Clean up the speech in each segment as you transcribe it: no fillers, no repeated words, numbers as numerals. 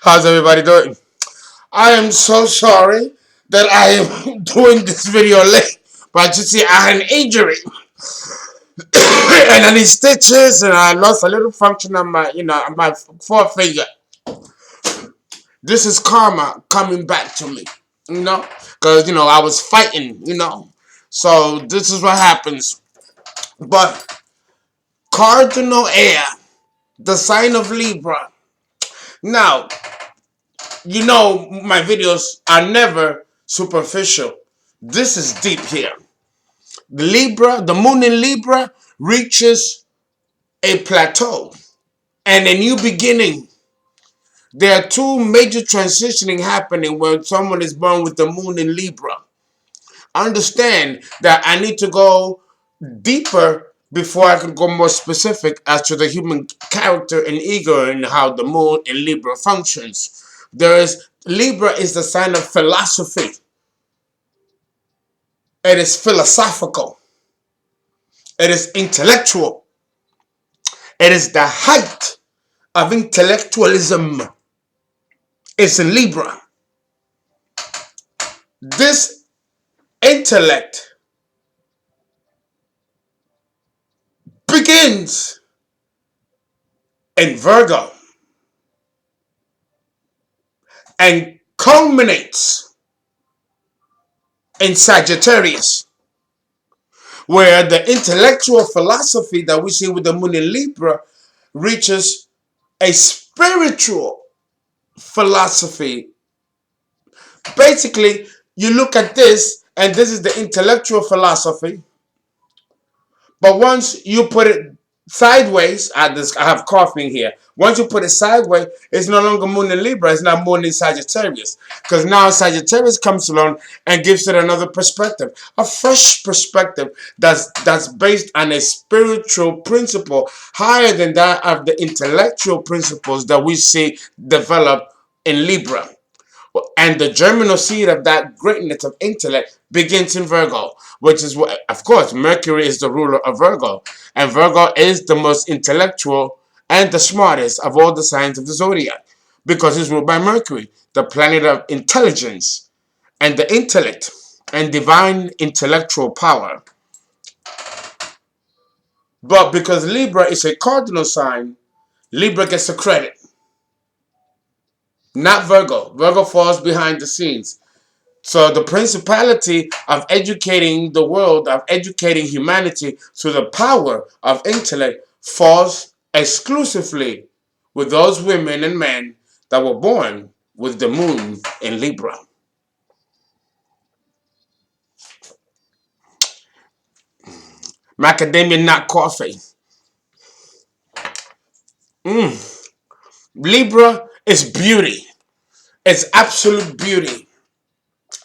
How's everybody doing? I am so sorry that I am doing this video late, but you see, I had an injury and I need stitches, and I lost a little function on my, on my forefinger. This is karma coming back to me, because I was fighting. So this is what happens. But cardinal air, the sign of Libra. Now, my videos are never superficial. This is deep here. The moon in Libra reaches a plateau and a new beginning. There are two major transitioning happening when someone is born with the moon in Libra. Understand that I need to go deeper before I can go more specific as to the human character and ego and how the moon in Libra functions. Libra is the sign of philosophy. It is philosophical. It is intellectual. It is the height of intellectualism. It's in Libra. This intellect begins in Virgo and culminates in Sagittarius, where the intellectual philosophy that we see with the moon in Libra reaches a spiritual philosophy. Basically, you look at this, and this is the intellectual philosophy, but once you put it sideways, I have coughing here. Once you put it sideways, it's no longer moon in Libra, it's now moon in Sagittarius. Because now Sagittarius comes along and gives it another perspective. A fresh perspective that's based on a spiritual principle higher than that of the intellectual principles that we see develop in Libra. And the germinal seed of that greatness of intellect begins in Virgo, which is what, of course, Mercury is the ruler of Virgo. And Virgo is the most intellectual and the smartest of all the signs of the zodiac, because it's ruled by Mercury, the planet of intelligence and the intellect and divine intellectual power. But because Libra is a cardinal sign, Libra gets the credit. Not Virgo. Virgo falls behind the scenes. So the principality of educating the world, of educating humanity through the power of intellect falls exclusively with those women and men that were born with the moon in Libra. Macadamia nut coffee. Libra is beauty. It's absolute beauty.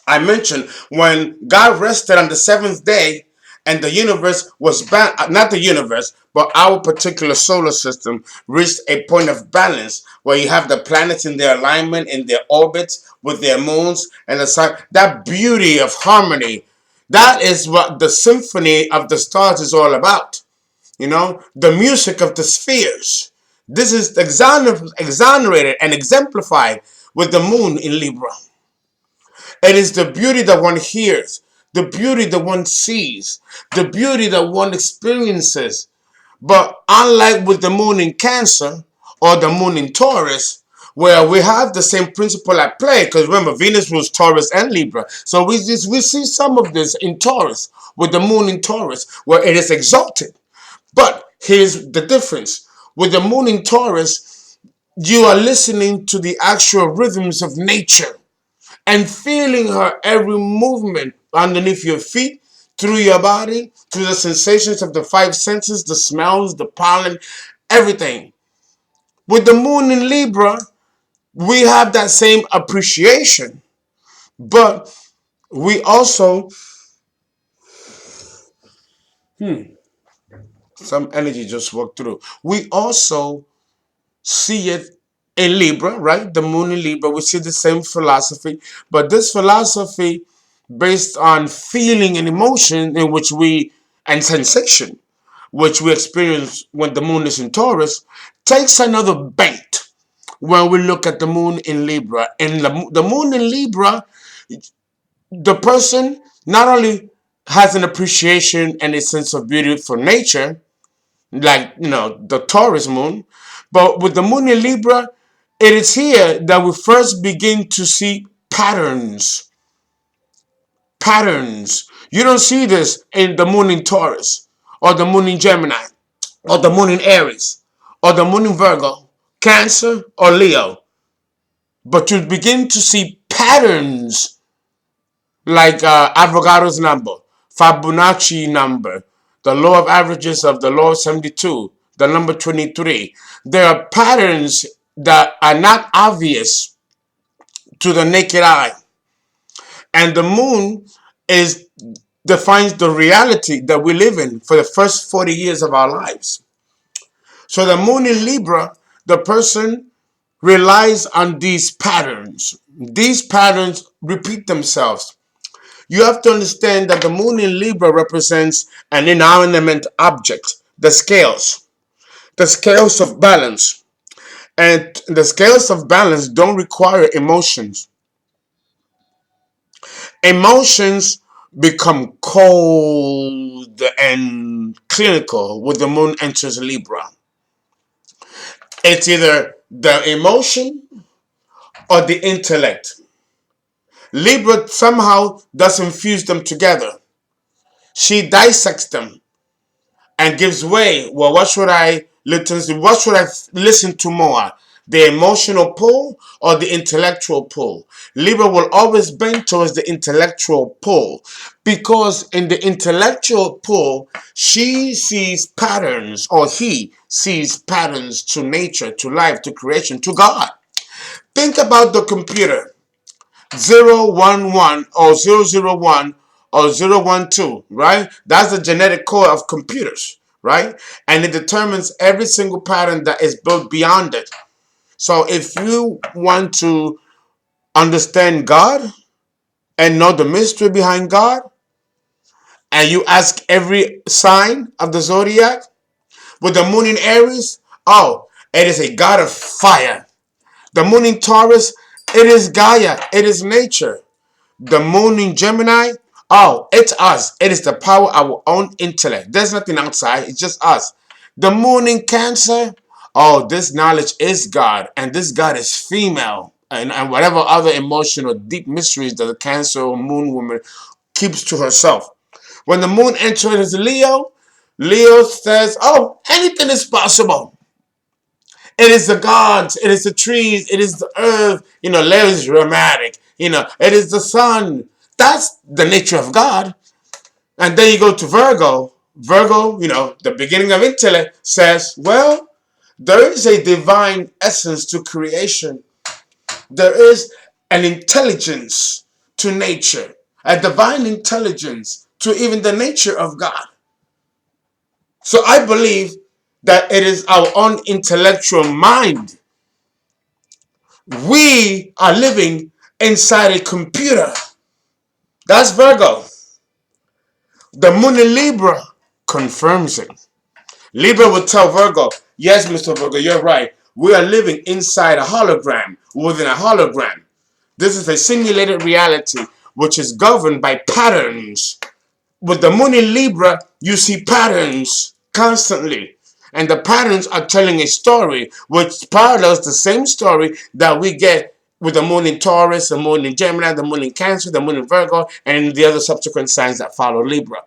I mentioned when God rested on the seventh day and the universe was not the universe, but our particular solar system reached a point of balance where you have the planets in their alignment, in their orbits, with their moons and the sun. That beauty of harmony, that is what the symphony of the stars is all about. The music of the spheres. This is exonerated and exemplified with the moon in Libra. It is the beauty that one hears, the beauty that one sees, the beauty that one experiences. But unlike with the moon in Cancer or the moon in Taurus, where we have the same principle at play, because remember, Venus rules Taurus and Libra. So we see some of this in Taurus, with the moon in Taurus, where it is exalted. But here's the difference. With the moon in Taurus, you are listening to the actual rhythms of nature and feeling her every movement underneath your feet, through your body, through the sensations of the five senses, the smells, the pollen, everything. With the moon in Libra, we have that same appreciation, but we also, some energy just walked through. We also see it in Libra, right? The moon in Libra, we see the same philosophy, but this philosophy based on feeling and emotion, in which we and sensation, which we experience when the moon is in Taurus, takes another bent when we look at the moon in Libra. And the moon in Libra, the person not only has an appreciation and a sense of beauty for nature, like, the Taurus moon, but with the moon in Libra, it is here that we first begin to see patterns. Patterns. You don't see this in the moon in Taurus, or the moon in Gemini, or the moon in Aries, or the moon in Virgo, Cancer, or Leo. But you begin to see patterns like Avogadro's number, Fibonacci number, the law of averages of the law of 72, the number 23. There are patterns that are not obvious to the naked eye. And the moon is defines the reality that we live in for the first 40 years of our lives. So the moon in Libra, the person relies on these patterns. These patterns repeat themselves. You have to understand that the moon in Libra represents an inanimate object, the scales of balance. And the scales of balance don't require emotions. Emotions become cold and clinical when the moon enters Libra. It's either the emotion or the intellect. Libra somehow doesn't fuse them together. She dissects them and gives way. Well, what should I listen to? What should I listen to more? The emotional pull or the intellectual pull? Libra will always bend towards the intellectual pull, because in the intellectual pull, she sees patterns, or he sees patterns to nature, to life, to creation, to God. Think about the computer. 011 or 001 or 012, right? That's the genetic code of computers, right? And it determines every single pattern that is built beyond it. So if you want to understand God and know the mystery behind God, and you ask every sign of the zodiac, with the moon in Aries, oh, it is a god of fire. The moon in Taurus, it is Gaia, it is nature. The moon in Gemini, oh, it's us. It is the power of our own intellect. There's nothing outside. It's just us. The moon in Cancer, oh, this knowledge is God. And this God is female. And whatever other emotional deep mysteries that the Cancer or moon woman keeps to herself. When the moon enters Leo, Leo says, oh, anything is possible. It is the gods, it is the trees, it is the earth. Leo is dramatic. It is the sun. That's the nature of God. And then you go to Virgo. Virgo, the beginning of intellect, says, well, there is a divine essence to creation. There is an intelligence to nature, a divine intelligence to even the nature of God. So I believe that it is our own intellectual mind. We are living inside a computer. That's Virgo. The moon in Libra confirms it. Libra will tell Virgo, yes, Mr. Virgo, you're right. We are living inside a hologram, within a hologram. This is a simulated reality which is governed by patterns. With the moon in Libra, you see patterns constantly. And the patterns are telling a story which parallels the same story that we get with the moon in Taurus, the moon in Gemini, the moon in Cancer, the moon in Virgo, and the other subsequent signs that follow Libra.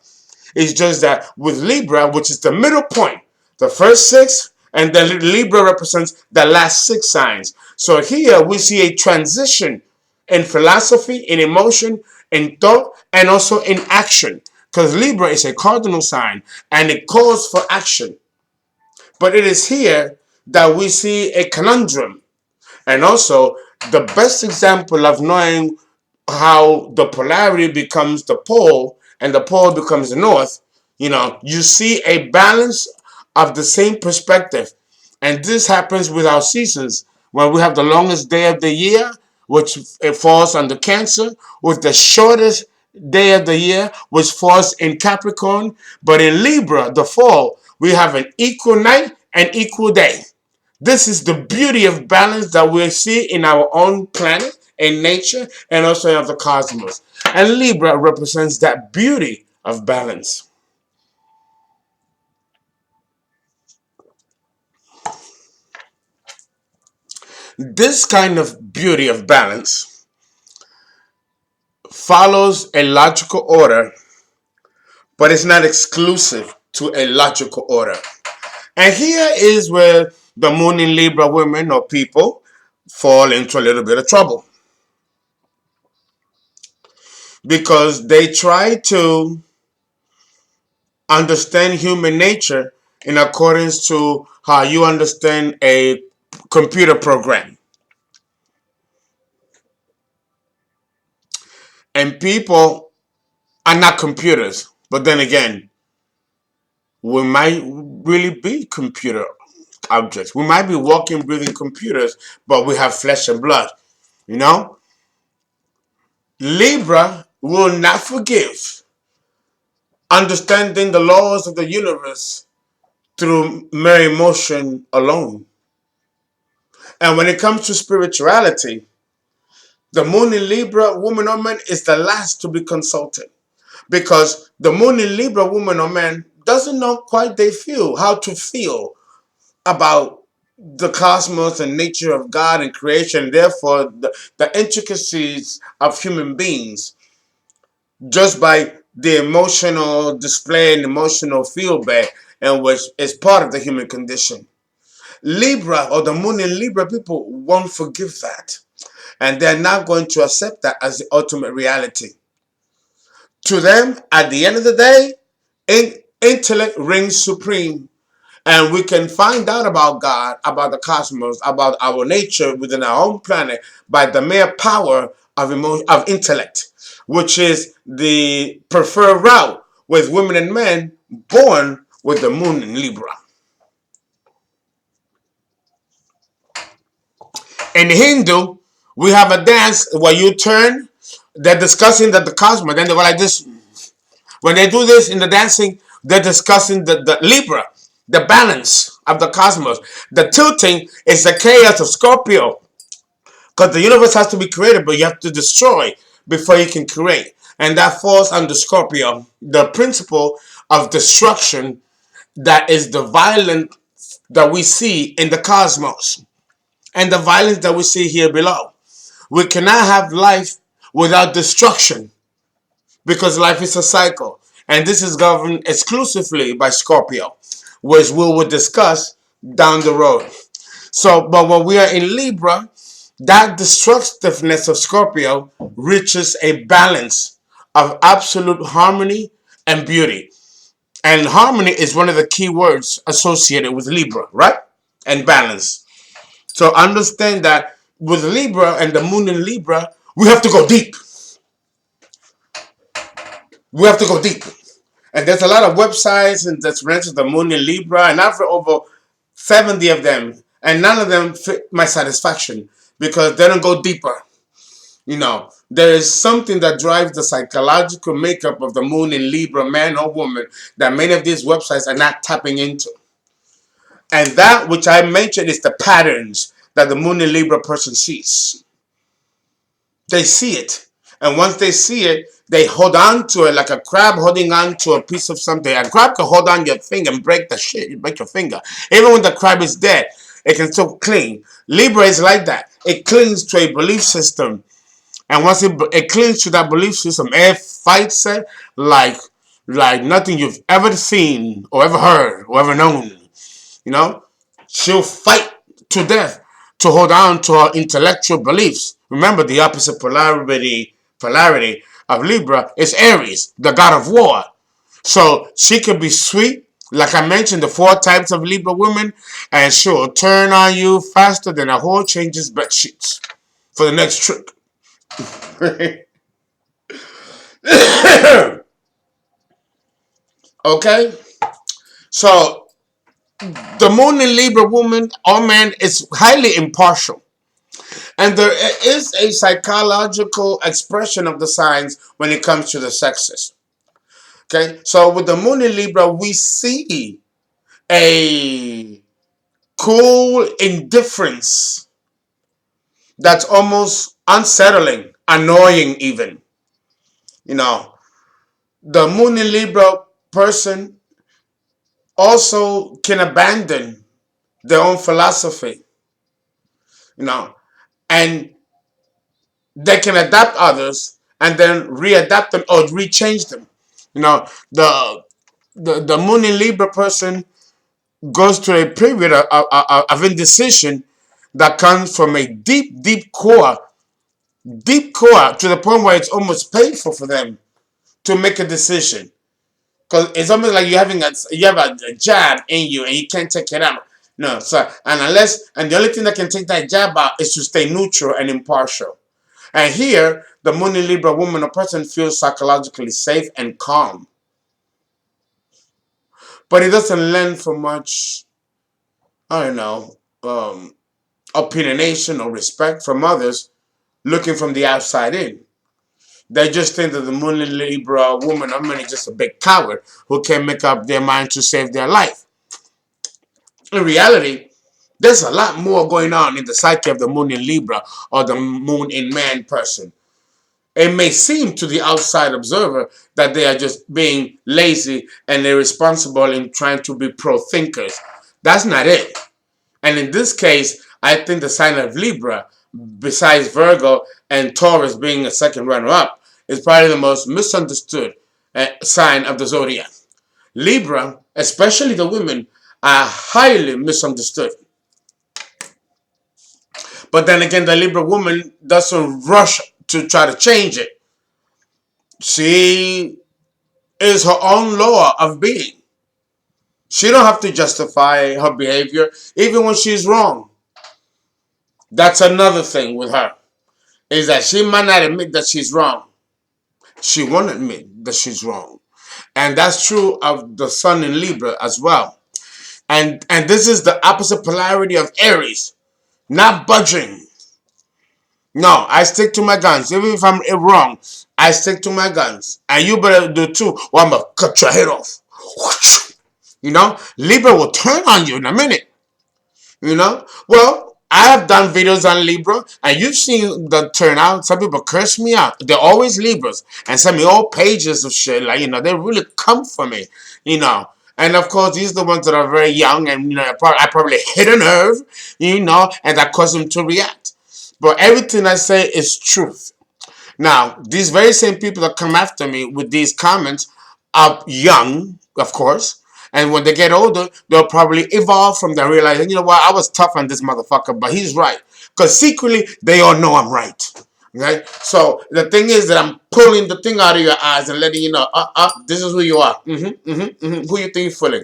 It's just that with Libra, which is the middle point, the first six, and then Libra represents the last six signs. So here we see a transition in philosophy, in emotion, in thought, and also in action. Because Libra is a cardinal sign, and it calls for action. But it is here that we see a conundrum. And also, the best example of knowing how the polarity becomes the pole and the pole becomes the north, you see a balance of the same perspective. And this happens with our seasons. When we have the longest day of the year, which it falls under Cancer, with the shortest day of the year, which falls in Capricorn. But in Libra, the fall, we have an equal night and equal day. This is the beauty of balance that we see in our own planet, in nature, and also in the cosmos. And Libra represents that beauty of balance. This kind of beauty of balance follows a logical order, but it's not exclusive to a logical order. And here is where the moon in Libra women or people fall into a little bit of trouble, because they try to understand human nature in accordance to how you understand a computer program. And people are not computers, but then again, we might really be computer objects. We might be walking, breathing computers, but we have flesh and blood. You know, Libra will not forgive understanding the laws of the universe through mere emotion alone. And when it comes to spirituality, the moon in Libra, woman or man, is the last to be consulted, because the moon in Libra, woman or man, doesn't know quite how to feel about the cosmos and nature of God and creation, therefore the intricacies of human beings, just by the emotional display and emotional feedback, and which is part of the human condition. Libra, or the moon in Libra, people won't forgive that, and they're not going to accept that as the ultimate reality. To them, at the end of the day, intellect reigns supreme, and we can find out about God, about the cosmos, about our nature within our own planet by the mere power of intellect, which is the preferred route with women and men born with the moon in Libra. In Hindu, we have a dance where you turn. They're discussing the cosmos. Then they go like this. When they do this in the dancing, they're discussing the Libra, the balance of the cosmos. The tilting is the chaos of Scorpio. Because the universe has to be created, but you have to destroy before you can create. And that falls under Scorpio, the principle of destruction, that is the violence that we see in the cosmos and the violence that we see here below. We cannot have life without destruction, because life is a cycle. And this is governed exclusively by Scorpio, which we will discuss down the road. So, but when we are in Libra, that destructiveness of Scorpio reaches a balance of absolute harmony and beauty. And harmony is one of the key words associated with Libra, right? And balance. So understand that with Libra and the moon in Libra, we have to go deep. We have to go deep. And there's a lot of websites and that's rented the moon in Libra, and I've read over 70 of them, and none of them fit my satisfaction because they don't go deeper. You know, there is something that drives the psychological makeup of the moon in Libra, man or woman, that many of these websites are not tapping into. And that which I mentioned is the patterns that the moon in Libra person sees. They see it. And once they see it, they hold on to it like a crab holding on to a piece of something. A crab can hold on your finger and break the shit. You break your finger. Even when the crab is dead, it can still cling. Libra is like that. It clings to a belief system. And once it clings to that belief system, it fights it like nothing you've ever seen or ever heard or ever known. You know? She'll fight to death to hold on to her intellectual beliefs. Remember, the opposite polarity of Libra is Aries, the god of war. So she could be sweet, like I mentioned, the 4 types of Libra women, and she'll turn on you faster than a whore changes bed sheets for the next trick. Okay? So the moon in Libra woman or man is highly impartial. And there is a psychological expression of the signs when it comes to the sexes. Okay, so with the moon in Libra, we see a cool indifference that's almost unsettling, annoying, even. You know, the moon in Libra person also can abandon their own philosophy, you know, and they can adapt others and then readapt them or rechange them. You know, the moon in Libra person goes through a period of indecision that comes from a deep core to the point where it's almost painful for them to make a decision. Because it's almost like you have a jab in you and you can't take it out. No, so and the only thing that can take that jab out is to stay neutral and impartial. And here, the Moon in Libra woman or person feels psychologically safe and calm, but it doesn't lend for much. I don't know, opinionation or respect from others looking from the outside in. They just think that the Moon in Libra woman or man is just a big coward who can't make up their mind to save their life. In reality, there's a lot more going on in the psyche of the Moon in Libra or the Moon in Man person. It may seem to the outside observer that they are just being lazy and irresponsible in trying to be pro-thinkers. That's not it. And in this case, I think the sign of Libra, besides Virgo and Taurus being a second runner-up, is probably the most misunderstood sign of the zodiac. Libra, especially the women, are highly misunderstood. But then again, the Libra woman doesn't rush to try to change it. She is her own law of being. She don't have to justify her behavior, even when she's wrong. That's another thing with her, is that she might not admit that she's wrong. She won't admit that she's wrong. And that's true of the Sun in Libra as well. And this is the opposite polarity of Aries. Not budging. No, I stick to my guns. Even if I'm wrong, I stick to my guns. And you better do too, or I'm going to cut your head off. You know, Libra will turn on you in a minute. You know, well, I have done videos on Libra, and you've seen the turnout. Some people curse me out. They're always Libras, and send me all pages of shit. Like, you know, they really come for me. You know, and of course, these are the ones that are very young, and you know, I probably hit a nerve. You know, and that caused them to react. But everything I say is truth. Now, these very same people that come after me with these comments are young, of course. And when they get older, they'll probably evolve from that, realizing, you know what, I was tough on this motherfucker, but he's right. Because secretly, they all know I'm right. Okay? So the thing is that I'm pulling the thing out of your eyes and letting you know, this is who you are. Who you think you're fooling.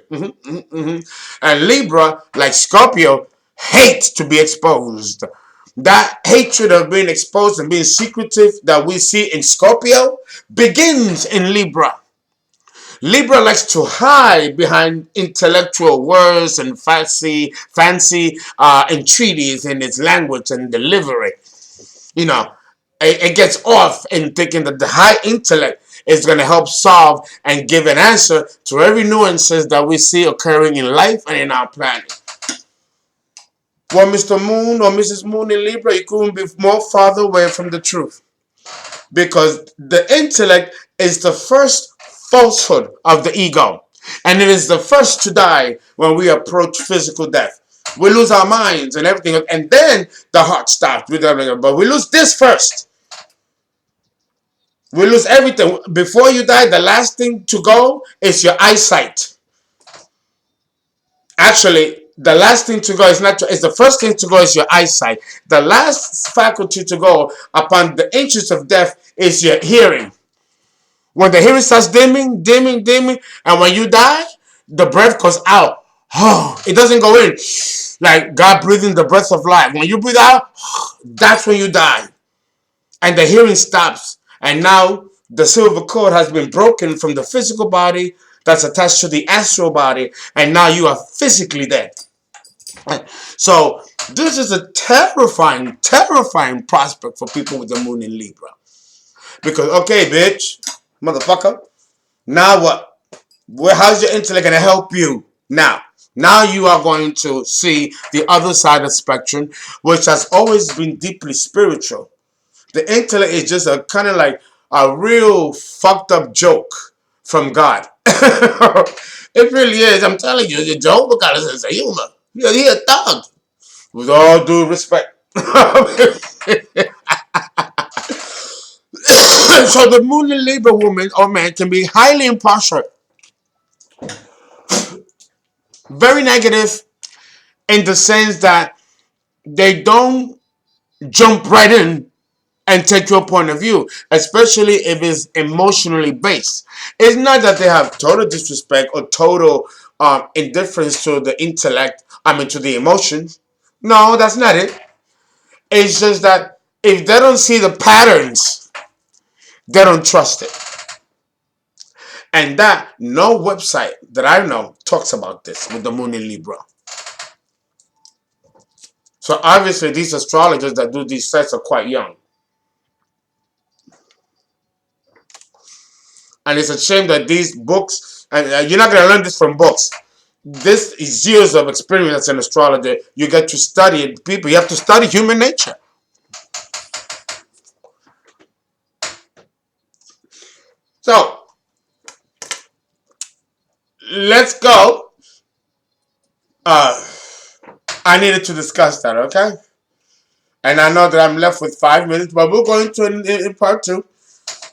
And Libra, like Scorpio, hates to be exposed. That hatred of being exposed and being secretive that we see in Scorpio begins in Libra. Libra likes to hide behind intellectual words and fancy entreaties in its language and delivery. You know, it gets off in thinking that the high intellect is going to help solve and give an answer to every nuances that we see occurring in life and in our planet. Well, Mr. Moon or Mrs. Moon in Libra, you couldn't be more farther away from the truth. Because the intellect is the first falsehood of the ego. And it is the first to die when we approach physical death. We lose our minds and everything, and then the heart stops. But we lose this first. We lose everything. Before you die, the last thing to go is your eyesight. Actually, the last thing to go is not. It's the first thing to go is your eyesight. The last faculty to go upon the inches of death is your hearing. When the hearing starts dimming, and when you die, the breath goes out. Oh, it doesn't go in. Like God breathing the breath of life. When you breathe out, that's when you die. And the hearing stops. And now the silver cord has been broken from the physical body that's attached to the astral body. And now you are physically dead. So this is a terrifying, terrifying prospect for people with the moon in Libra. Because okay, bitch, motherfucker, now what? How's your intellect gonna help you now? Now you are going to see the other side of the spectrum, which has always been deeply spiritual. The intellect is just a kind of like a real fucked up joke from God. It really is. I'm telling you, the Jehovah got a sense of humor. He a thug. With all due respect. So the moon in Libra woman or man can be highly impartial, very negative in the sense that they don't jump right in and take your point of view, especially if it's emotionally based. It's not that they have total disrespect or total indifference to the intellect, to the emotions. No, that's not it. It's just that if they don't see the patterns, they don't trust it. And that no website that I know talks about this with the moon in Libra. So obviously these astrologers that do these sites are quite young. And it's a shame that these books, and you're not going to learn this from books. This is years of experience as an astrologer. You get to study people. You have to study human nature. So let's go. I needed to discuss that, okay? And I know that I'm left with 5 minutes, but we're going to in part two.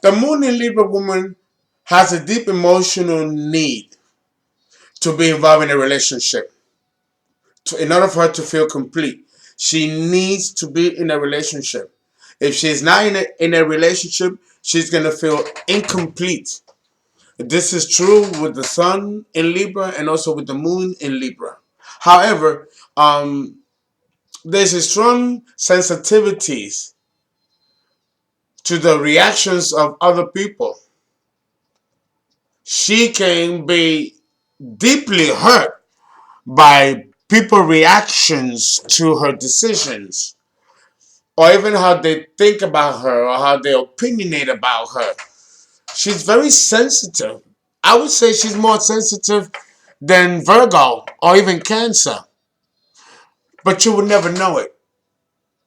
The moon in Libra woman has a deep emotional need to be involved in a relationship. In order for her to feel complete, she needs to be in a relationship. If she's not in a relationship, she's going to feel incomplete. This is true with the sun in Libra and also with the moon in Libra. However, there's a strong sensitivities to the reactions of other people. She can be deeply hurt by people reactions to her decisions, or even how they think about her or how they opinionate about her. She's very sensitive. I would say she's more sensitive than Virgo or even Cancer. But you would never know it.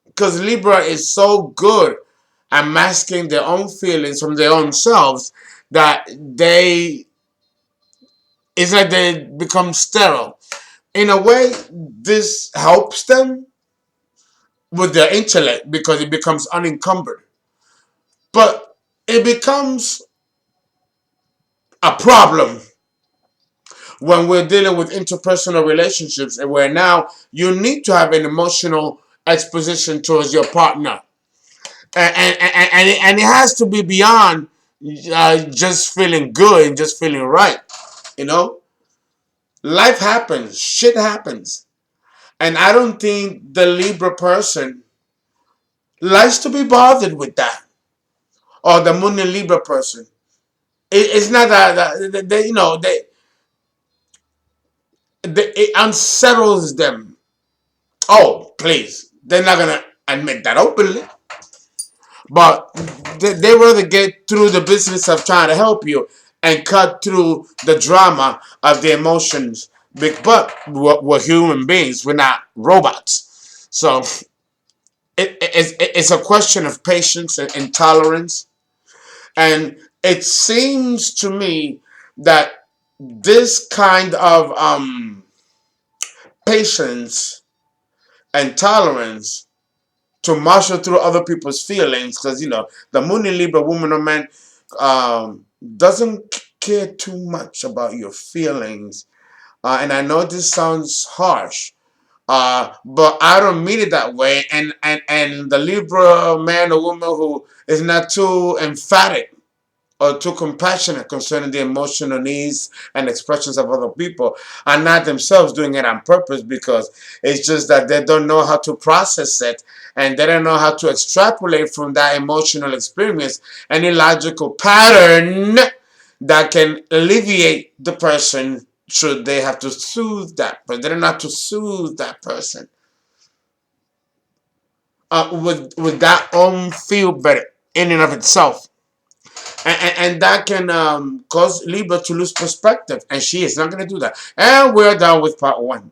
Because Libra is so good at masking their own feelings from their own selves that it's like they become sterile. In a way, this helps them with their intellect because it becomes unencumbered. But it becomes a problem when we're dealing with interpersonal relationships and where now you need to have an emotional exposition towards your partner. And it has to be beyond just feeling good and just feeling right. You know, life happens, shit happens. And I don't think the Libra person likes to be bothered with that. Or the Moon in Libra person. It's not that, it unsettles them. Oh, please. They're not going to admit that openly. But they rather get through the business of trying to help you and cut through the drama of the emotions. But we're human beings. We're not robots. So it's a question of patience and tolerance. And it seems to me that this kind of patience and tolerance to marshal through other people's feelings, because the moon in Libra woman or man doesn't care too much about your feelings, and I know this sounds harsh, but I don't mean it that way. And the Libra man or woman who is not too emphatic or too compassionate concerning the emotional needs and expressions of other people are not themselves doing it on purpose, because it's just that they don't know how to process it and they don't know how to extrapolate from that emotional experience any logical pattern that can alleviate the person should they have to soothe that, but they're not to soothe that person. Would that feel better in and of itself? And that can cause Libra to lose perspective, and she is not going to do that. And we're done with part one.